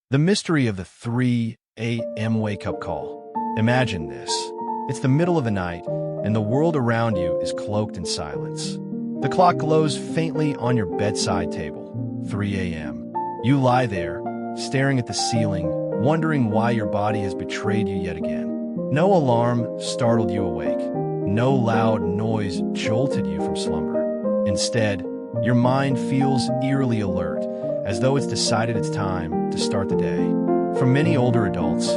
The mystery of the 3 a.m. wake-up call. Imagine this. It's the middle of the night, and the world around you is cloaked in silence. The clock glows faintly on your bedside table. 3 a.m. You lie there, staring at the ceiling, wondering why your body has betrayed you yet again. No alarm startled you awake. No loud noise jolted you from slumber. Instead, your mind feels eerily alert, as though it's decided it's time to start the day. For many older adults,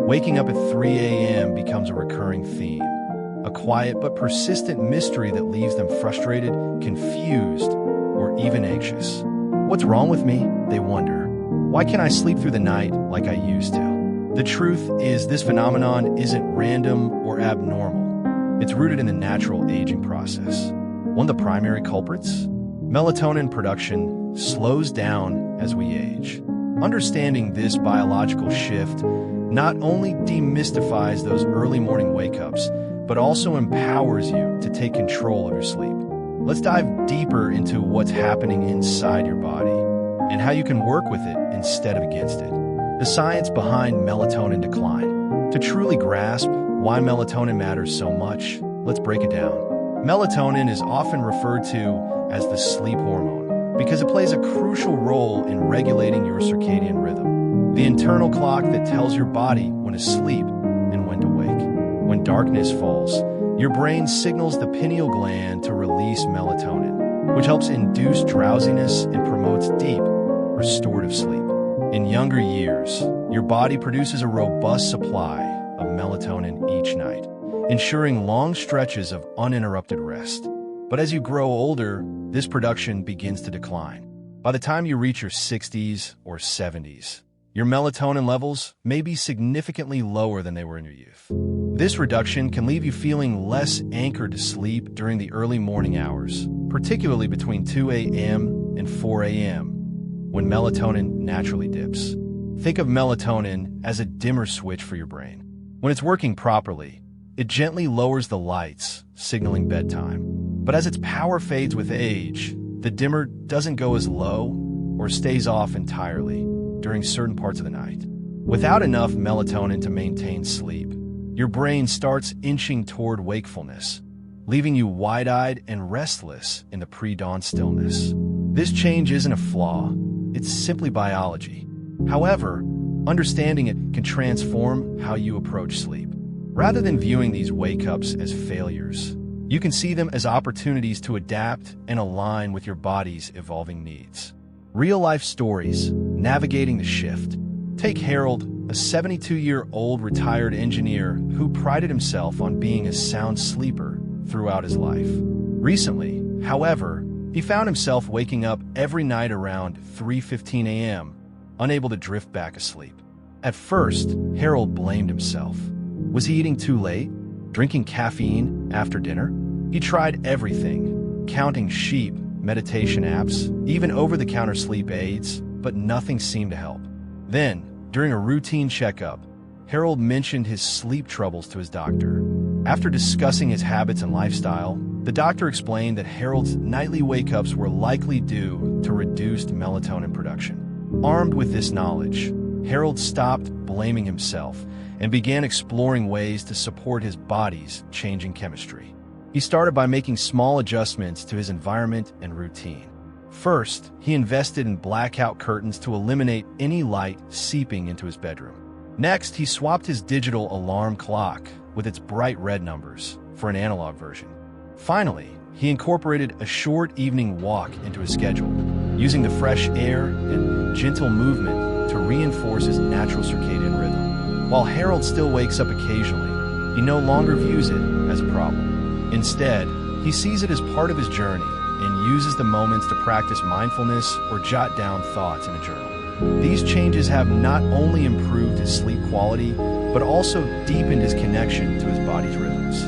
waking up at 3 a.m. becomes a recurring theme, a quiet but persistent mystery that leaves them frustrated, confused, or even anxious. What's wrong with me? They wonder. Why can't I sleep through the night like I used to? The truth is, this phenomenon isn't random or abnormal. It's rooted in the natural aging process. One of the primary culprits? Melatonin production slows down as we age. Understanding this biological shift not only demystifies those early morning wake-ups, but also empowers you to take control of your sleep. Let's dive deeper into what's happening inside your body and how you can work with it instead of against it. The science behind melatonin decline. To truly grasp why melatonin matters so much, let's break it down. Melatonin is often referred to as the sleep hormone because it plays a crucial role in regulating your circadian rhythm, the internal clock that tells your body when to sleep and when to wake. When darkness falls, your brain signals the pineal gland to release melatonin, which helps induce drowsiness and promotes deep, restorative sleep. In younger years, your body produces a robust supply of melatonin each night, ensuring long stretches of uninterrupted rest. But as you grow older, this production begins to decline. By the time you reach your 60s or 70s, your melatonin levels may be significantly lower than they were in your youth. This reduction can leave you feeling less anchored to sleep during the early morning hours, particularly between 2 a.m. and 4 a.m., when melatonin naturally dips. Think of melatonin as a dimmer switch for your brain. When it's working properly, it gently lowers the lights, signaling bedtime. But as its power fades with age, the dimmer doesn't go as low or stays off entirely during certain parts of the night. Without enough melatonin to maintain sleep, your brain starts inching toward wakefulness, leaving you wide-eyed and restless in the pre-dawn stillness. This change isn't a flaw, it's simply biology. However, understanding it can transform how you approach sleep. Rather than viewing these wake-ups as failures, you can see them as opportunities to adapt and align with your body's evolving needs. Real-life stories navigating the shift. Take Harold, a 72-year-old retired engineer who prided himself on being a sound sleeper throughout his life. Recently, however, he found himself waking up every night around 3:15 a.m., unable to drift back asleep. At first, Harold blamed himself. Was he eating too late? Drinking caffeine after dinner? He tried everything, counting sheep, meditation apps, even over-the-counter sleep aids, but nothing seemed to help. Then, during a routine checkup, Harold mentioned his sleep troubles to his doctor. After discussing his habits and lifestyle, the doctor explained that Harold's nightly wake-ups were likely due to reduced melatonin production. Armed with this knowledge, Harold stopped blaming himself and began exploring ways to support his body's changing chemistry. He started by making small adjustments to his environment and routine. First, he invested in blackout curtains to eliminate any light seeping into his bedroom. Next, he swapped his digital alarm clock with its bright red numbers for an analog version. Finally, he incorporated a short evening walk into his schedule, using the fresh air and gentle movement to reinforce his natural circadian rhythm. While Harold still wakes up occasionally, he no longer views it as a problem. Instead, he sees it as part of his journey and uses the moments to practice mindfulness or jot down thoughts in a journal. These changes have not only improved his sleep quality, but also deepened his connection to his body's rhythms.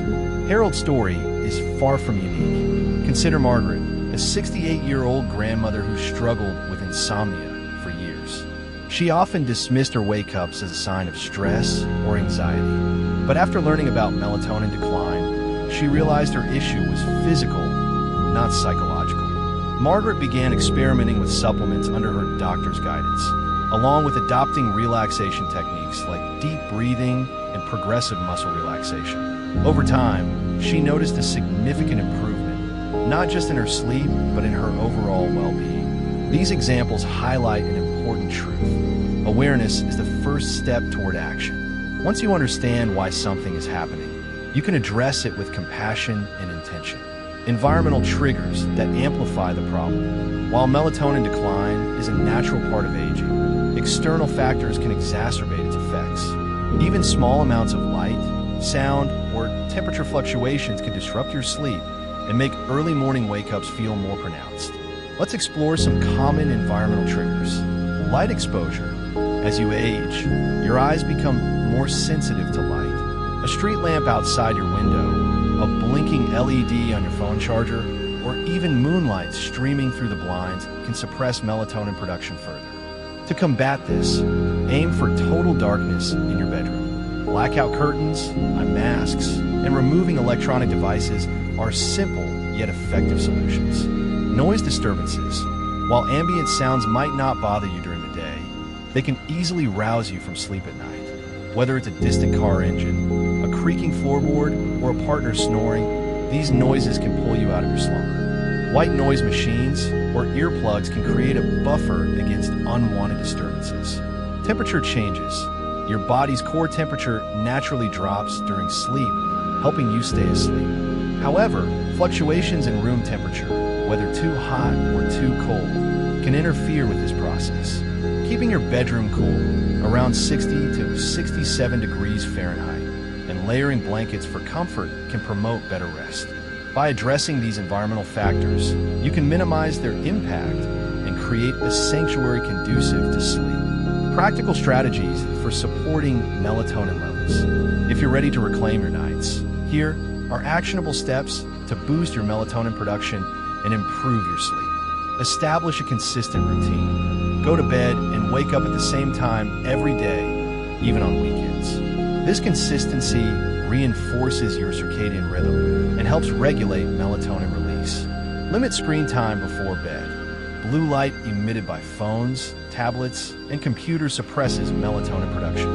Harold's story is far from unique. Consider Margaret, a 68-year-old grandmother who struggled with insomnia for years. She often dismissed her wake-ups as a sign of stress or anxiety. But after learning about melatonin decline, she realized her issue was physical, not psychological. Margaret began experimenting with supplements under her doctor's guidance. along with adopting relaxation techniques like deep breathing and progressive muscle relaxation. Over time, she noticed a significant improvement, not just in her sleep, but in her overall well-being. These examples highlight an important truth. Awareness is the first step toward action. Once you understand why something is happening, you can address it with compassion and intention. Environmental triggers that amplify the problem. While melatonin decline is a natural part of aging, external factors can exacerbate its effects. Even small amounts of light, sound, or temperature fluctuations can disrupt your sleep and make early morning wake-ups feel more pronounced. Let's explore some common environmental triggers. Light exposure. As you age, your eyes become more sensitive to light. A street lamp outside your window, a blinking LED on your phone charger, or even moonlight streaming through the blinds can suppress melatonin production further. To combat this, aim for total darkness in your bedroom. Blackout curtains, eye masks, and removing electronic devices are simple yet effective solutions. Noise disturbances. While ambient sounds might not bother you during the day, they can easily rouse you from sleep at night. Whether it's a distant car engine, a creaking floorboard, or a partner snoring, these noises can pull you out of your slumber. White noise machines or earplugs can create a buffer against unwanted disturbances. Temperature changes. Your body's core temperature naturally drops during sleep, helping you stay asleep. However, fluctuations in room temperature, whether too hot or too cold, can interfere with this process. Keeping your bedroom cool, around 60 to 67 degrees Fahrenheit, and layering blankets for comfort can promote better rest. By addressing these environmental factors, you can minimize their impact and create a sanctuary conducive to sleep. Practical strategies for supporting melatonin levels. If you're ready to reclaim your nights, here are actionable steps to boost your melatonin production and improve your sleep. Establish a consistent routine. Go to bed and wake up at the same time every day, even on weekends. This consistency reinforces your circadian rhythm and helps regulate melatonin release. Limit screen time before bed. Blue light emitted by phones, tablets, and computers suppresses melatonin production.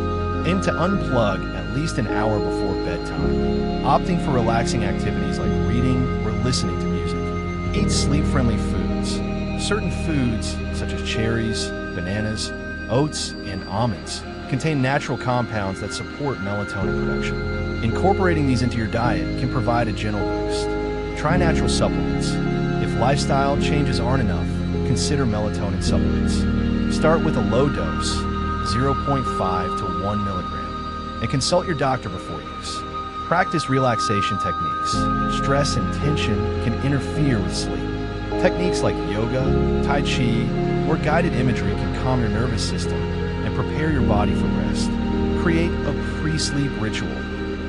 Aim to unplug at least an hour before bedtime, opting for relaxing activities like reading or listening to music. Eat sleep-friendly foods. Certain foods, such as cherries, bananas, oats, and almonds, contain natural compounds that support melatonin production. Incorporating these into your diet can provide a gentle boost. Try natural supplements. If lifestyle changes aren't enough, consider melatonin supplements. Start with a low dose, 0.5 to 1 milligram, and consult your doctor before use. Practice relaxation techniques. Stress and tension can interfere with sleep. Techniques like yoga, tai chi, or guided imagery can calm your nervous system and prepare your body for rest. Create a pre-sleep ritual.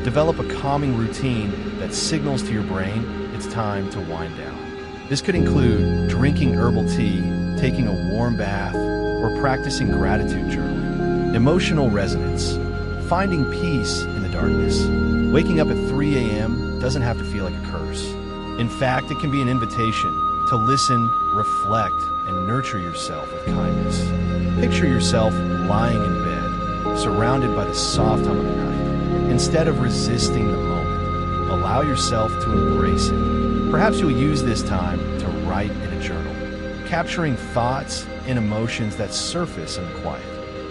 Develop a calming routine that signals to your brain it's time to wind down. This could include drinking herbal tea, taking a warm bath, or practicing gratitude journaling. Emotional resonance. Finding peace in the darkness. Waking up at 3 a.m. doesn't have to feel like a curse. In fact, it can be an invitation to listen, reflect, and nurture yourself with kindness. Picture yourself lying in bed, surrounded by the soft hum of the night. Instead of resisting the moment, allow yourself to embrace it. Perhaps you'll use this time to write in a journal, capturing thoughts and emotions that surface in the quiet.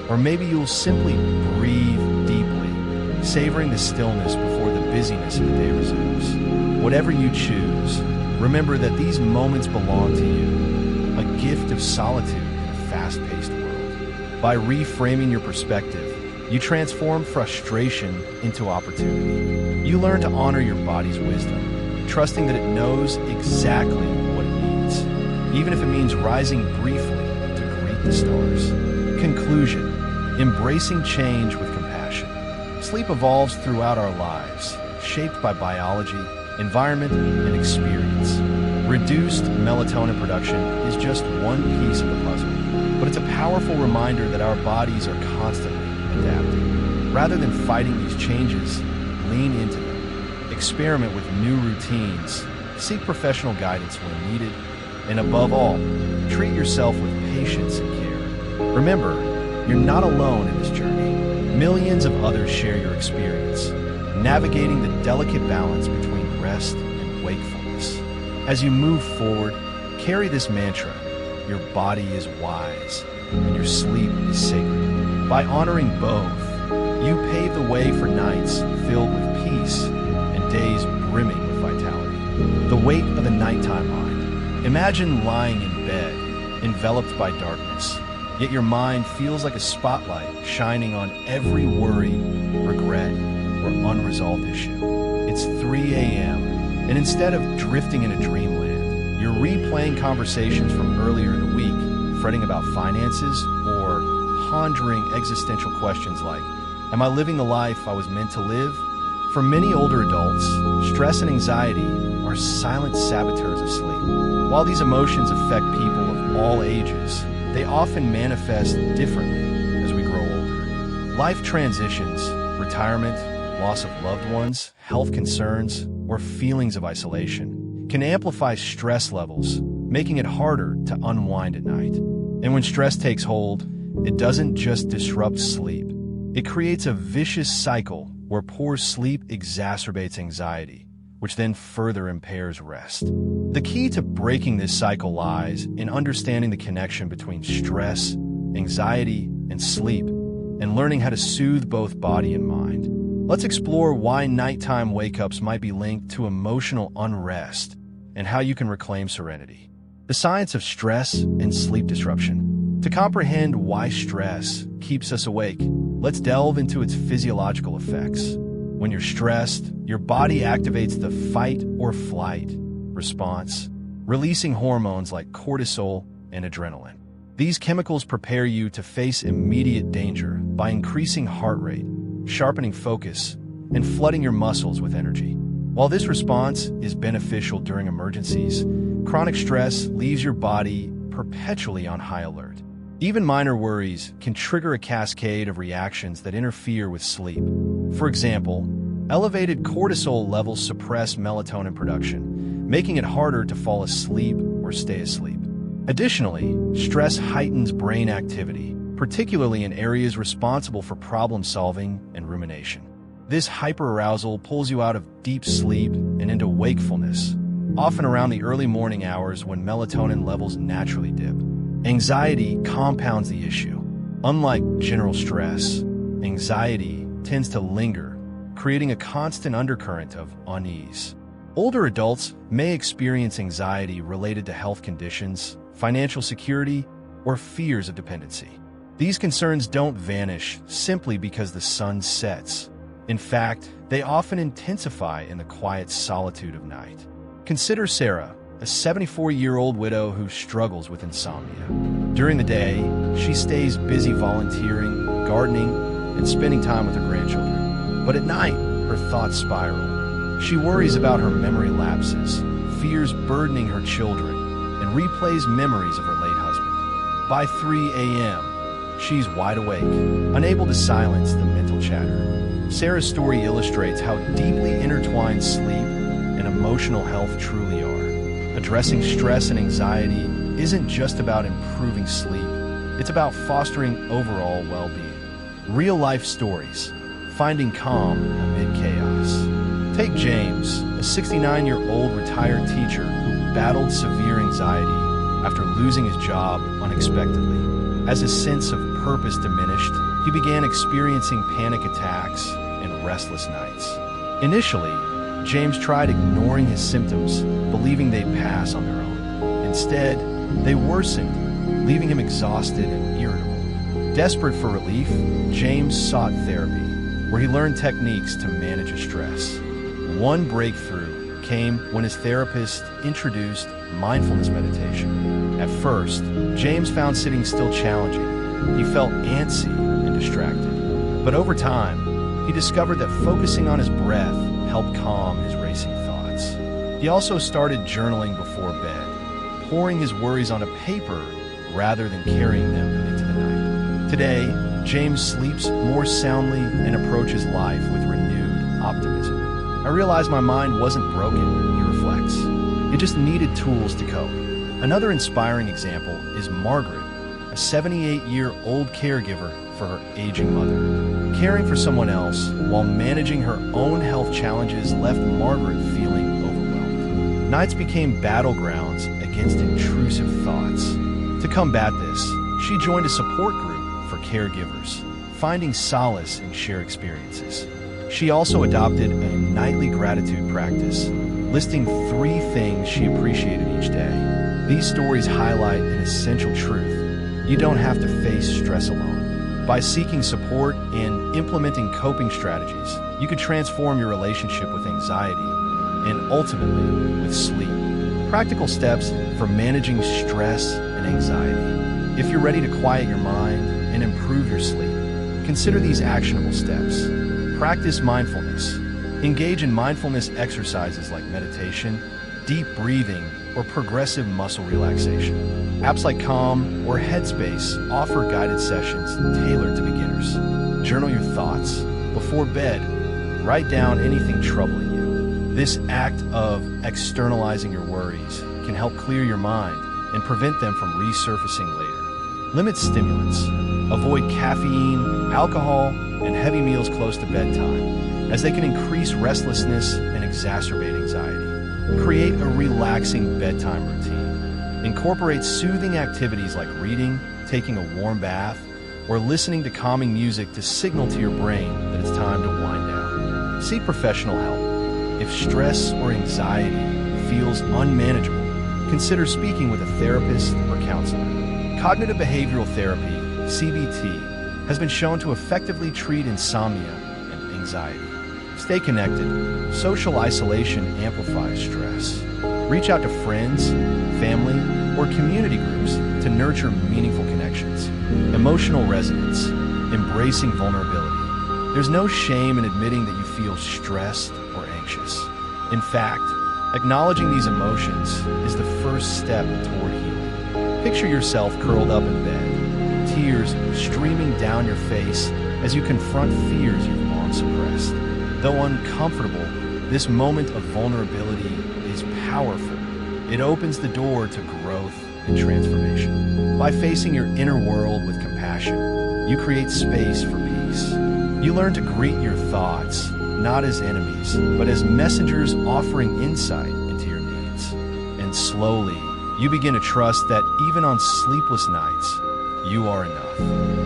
Or maybe you'll simply breathe deeply, savoring the stillness before the busyness of the day resumes. Whatever you choose, remember that these moments belong to you, a gift of solitude in a fast-paced world. By reframing your perspective, you transform frustration into opportunity. You learn to honor your body's wisdom, trusting that it knows exactly what it needs, even if it means rising briefly to greet the stars. Conclusion: embracing change with compassion. Sleep evolves throughout our lives, shaped by biology, environment, and experience. Reduced melatonin production is just one piece of the puzzle, but it's a powerful reminder that our bodies are constantly adapting. Rather than fighting these changes, lean into them. Experiment with new routines, seek professional guidance when needed, and above all, treat yourself with patience and care. Remember, you're not alone in this journey. Millions of others share your experience, navigating the delicate balance between rest and wakefulness. As you move forward, carry this mantra: your body is wise, and your sleep is sacred. By honoring both, you pave the way for nights filled with peace and days brimming with vitality. The weight of a nighttime mind. Imagine lying in bed, enveloped by darkness, yet your mind feels like a spotlight shining on every worry, regret, or unresolved issue. It's 3 a.m., and instead of drifting into dreamland, you're replaying conversations from earlier in the week, fretting about finances, or pondering existential questions like, am I living the life I was meant to live? For many older adults, stress and anxiety are silent saboteurs of sleep. While these emotions affect people of all ages, they often manifest differently as we grow older. Life transitions, retirement, loss of loved ones, health concerns, or feelings of isolation can amplify stress levels, making it harder to unwind at night. And when stress takes hold, it doesn't just disrupt sleep. It creates a vicious cycle where poor sleep exacerbates anxiety, which then further impairs rest. The key to breaking this cycle lies in understanding the connection between stress, anxiety, and sleep, and learning how to soothe both body and mind. Let's explore why nighttime wake-ups might be linked to emotional unrest and how you can reclaim serenity. The science of stress and sleep disruption. To comprehend why stress keeps us awake, let's delve into its physiological effects. When you're stressed, your body activates the fight or flight response, releasing hormones like cortisol and adrenaline. These chemicals prepare you to face immediate danger by increasing heart rate, sharpening focus, and flooding your muscles with energy. While this response is beneficial during emergencies, chronic stress leaves your body perpetually on high alert. Even minor worries can trigger a cascade of reactions that interfere with sleep. For example, elevated cortisol levels suppress melatonin production, making it harder to fall asleep or stay asleep. Additionally, stress heightens brain activity, particularly in areas responsible for problem-solving and rumination. This hyperarousal pulls you out of deep sleep and into wakefulness, often around the early morning hours when melatonin levels naturally dip. Anxiety compounds the issue. Unlike general stress, anxiety tends to linger, creating a constant undercurrent of unease. Older adults may experience anxiety related to health conditions, financial security, or fears of dependency. These concerns don't vanish simply because the sun sets. In fact, they often intensify in the quiet solitude of night. Consider Sarah, a 74-year-old widow who struggles with insomnia. During the day, she stays busy volunteering, gardening, and spending time with her grandchildren. But at night, her thoughts spiral. She worries about her memory lapses, fears burdening her children, and replays memories of her late husband. By 3 a.m., she's wide awake, unable to silence the mental chatter. Sarah's story illustrates how deeply intertwined sleep and emotional health truly are. Addressing stress and anxiety isn't just about improving sleep, it's about fostering overall well-being. Real-life stories, finding calm amid chaos. Take James, a 69-year-old retired teacher who battled severe anxiety after losing his job unexpectedly. As his sense of purpose diminished, he began experiencing panic attacks and restless nights. Initially, James tried ignoring his symptoms, believing they'd pass on their own. Instead, they worsened, leaving him exhausted and irritable. Desperate for relief, James sought therapy, where he learned techniques to manage his stress. One breakthrough came when his therapist introduced mindfulness meditation. At first, James found sitting still challenging. He felt antsy and distracted. But over time, he discovered that focusing on his breath helped calm his racing thoughts. He also started journaling before bed, pouring his worries on a paper rather than carrying them into the night. Today, James sleeps more soundly and approaches life with renewed optimism. I realized my mind wasn't broken, he reflects. It just needed tools to cope. Another inspiring example is Margaret, a 78-year-old caregiver for her aging mother. Caring for someone else while managing her own health challenges left Margaret feeling overwhelmed. Nights became battlegrounds against intrusive thoughts. To combat this, she joined a support group for caregivers, finding solace in shared experiences. She also adopted a nightly gratitude practice, listing 3 things she appreciated each day. These stories highlight an essential truth: you don't have to face stress alone. By seeking support and implementing coping strategies, you could transform your relationship with anxiety and ultimately with sleep. Practical steps for managing stress and anxiety. If you're ready to quiet your mind and improve your sleep, consider these actionable steps. Practice mindfulness. Engage in mindfulness exercises like meditation, deep breathing, or progressive muscle relaxation. Apps like Calm or Headspace offer guided sessions tailored to beginners. Journal your thoughts. Before bed, write down anything troubling you. This act of externalizing your worries can help clear your mind and prevent them from resurfacing later. Limit stimulants. Avoid caffeine, alcohol, and heavy meals close to bedtime, as they can increase restlessness and exacerbate anxiety. Create a relaxing bedtime routine. Incorporate soothing activities like reading, taking a warm bath, or listening to calming music to signal to your brain that it's time to wind down. Seek professional help. If stress or anxiety feels unmanageable, consider speaking with a therapist or counselor. Cognitive behavioral therapy, CBT, has been shown to effectively treat insomnia and anxiety. Stay connected. Social isolation amplifies stress. Reach out to friends, family, or community groups to nurture meaningful connections. Emotional resonance. Embracing vulnerability. There's no shame in admitting that you feel stressed or anxious. In fact, acknowledging these emotions is the first step toward healing. Picture yourself curled up in bed, tears streaming down your face as you confront fears you've long suppressed. Though uncomfortable, this moment of vulnerability is powerful. It opens the door to growth and transformation. By facing your inner world with compassion, you create space for peace. You learn to greet your thoughts, not as enemies, but as messengers offering insight into your needs. And slowly, you begin to trust that even on sleepless nights, you are enough.